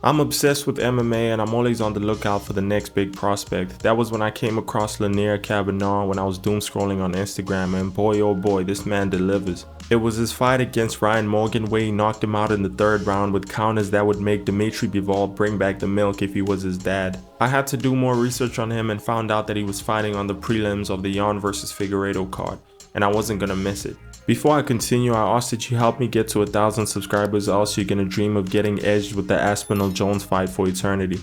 I'm obsessed with MMA and I'm always on the lookout for the next big prospect. That was when I came across Kavanagh when I was doom scrolling on Instagram, and boy oh boy, this man delivers. It was his fight against Ryan Morgan where he knocked him out in the third round with counters that would make Dmitry Bivol bring back the milk if he was his dad. I had to do more research on him and found out that he was fighting on the prelims of the Jon vs Figueiredo card, and I wasn't gonna miss it. Before I continue, I ask that you help me get to 1,000 subscribers, or else you're gonna dream of getting edged with the Aspinall Jones fight for eternity.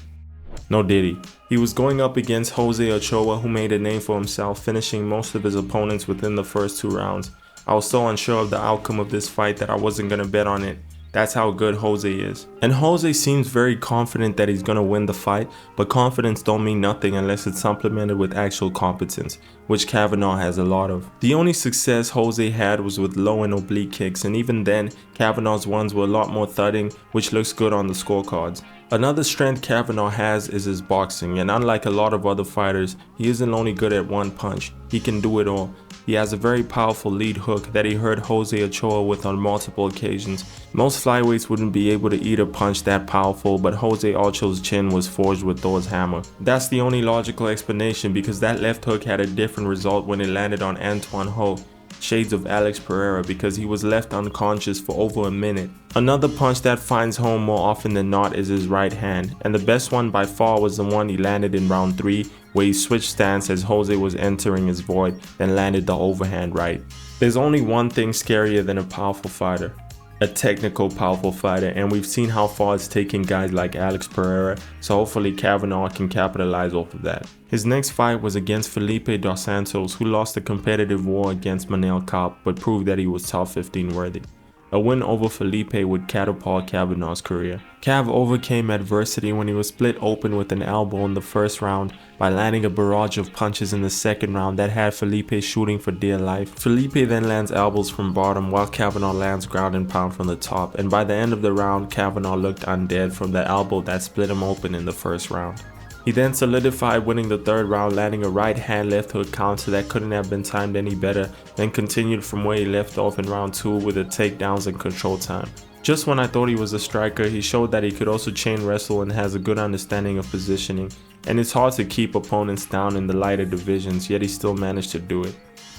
No diddy. He was going up against Jose Ochoa, who made a name for himself, finishing most of his opponents within the first 2 rounds. I was so unsure of the outcome of this fight that I wasn't gonna bet on it. That's how good Jose is. And Jose seems very confident that he's gonna win the fight, but confidence don't mean nothing unless it's supplemented with actual competence, which Kavanagh has a lot of. The only success Jose had was with low and oblique kicks, and even then, Kavanagh's ones were a lot more thudding, which looks good on the scorecards. Another strength Kavanagh has is his boxing, and unlike a lot of other fighters, he isn't only good at one punch, he can do it all. He has a very powerful lead hook that he hurt Jose Ochoa with on multiple occasions. Most flyweights wouldn't be able to eat a punch that powerful, but Jose Ochoa's chin was forged with Thor's hammer. That's the only logical explanation, because that left hook had a different result when it landed on Antoine Ho, shades of Alex Pereira, because he was left unconscious for over a minute. Another punch that finds home more often than not is his right hand, and the best one by far was the one he landed in round 3, where he switched stance as Jose was entering his void, then landed the overhand right. There's only one thing scarier than a powerful fighter. A technical powerful fighter, and we've seen how far it's taken guys like Alex Pereira, so hopefully Kavanagh can capitalize off of that. His next fight was against Felipe dos Santos, who lost a competitive war against Manel Kape but proved that he was top 15 worthy. A win over Felipe would catapult Kavanagh's career. Cav overcame adversity when he was split open with an elbow in the first round by landing a barrage of punches in the second round that had Felipe shooting for dear life. Felipe then lands elbows from bottom while Kavanagh lands ground and pound from the top, and by the end of the round, Kavanagh looked undead from the elbow that split him open in the first round. He then solidified winning the third round, landing a right hand left hook counter that couldn't have been timed any better, then continued from where he left off in round 2 with the takedowns and control time. Just when I thought he was a striker, he showed that he could also chain wrestle and has a good understanding of positioning, and it's hard to keep opponents down in the lighter divisions, yet he still managed to do it.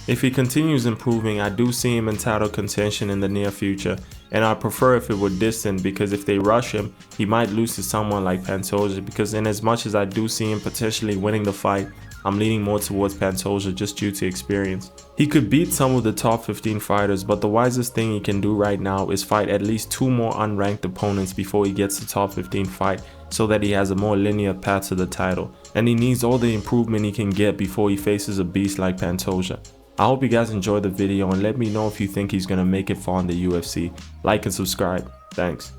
If he continues improving, I do see him in title contention in the near future, and I prefer if it were distant, because if they rush him, he might lose to someone like Pantoja, because in as much as I do see him potentially winning the fight, I'm leaning more towards Pantoja just due to experience. He could beat some of the top 15 fighters, but the wisest thing he can do right now is fight at least 2 more unranked opponents before he gets the top 15 fight, so that he has a more linear path to the title, and he needs all the improvement he can get before he faces a beast like Pantoja. I hope you guys enjoyed the video, and let me know if you think he's gonna make it far in the UFC. Like and subscribe. Thanks.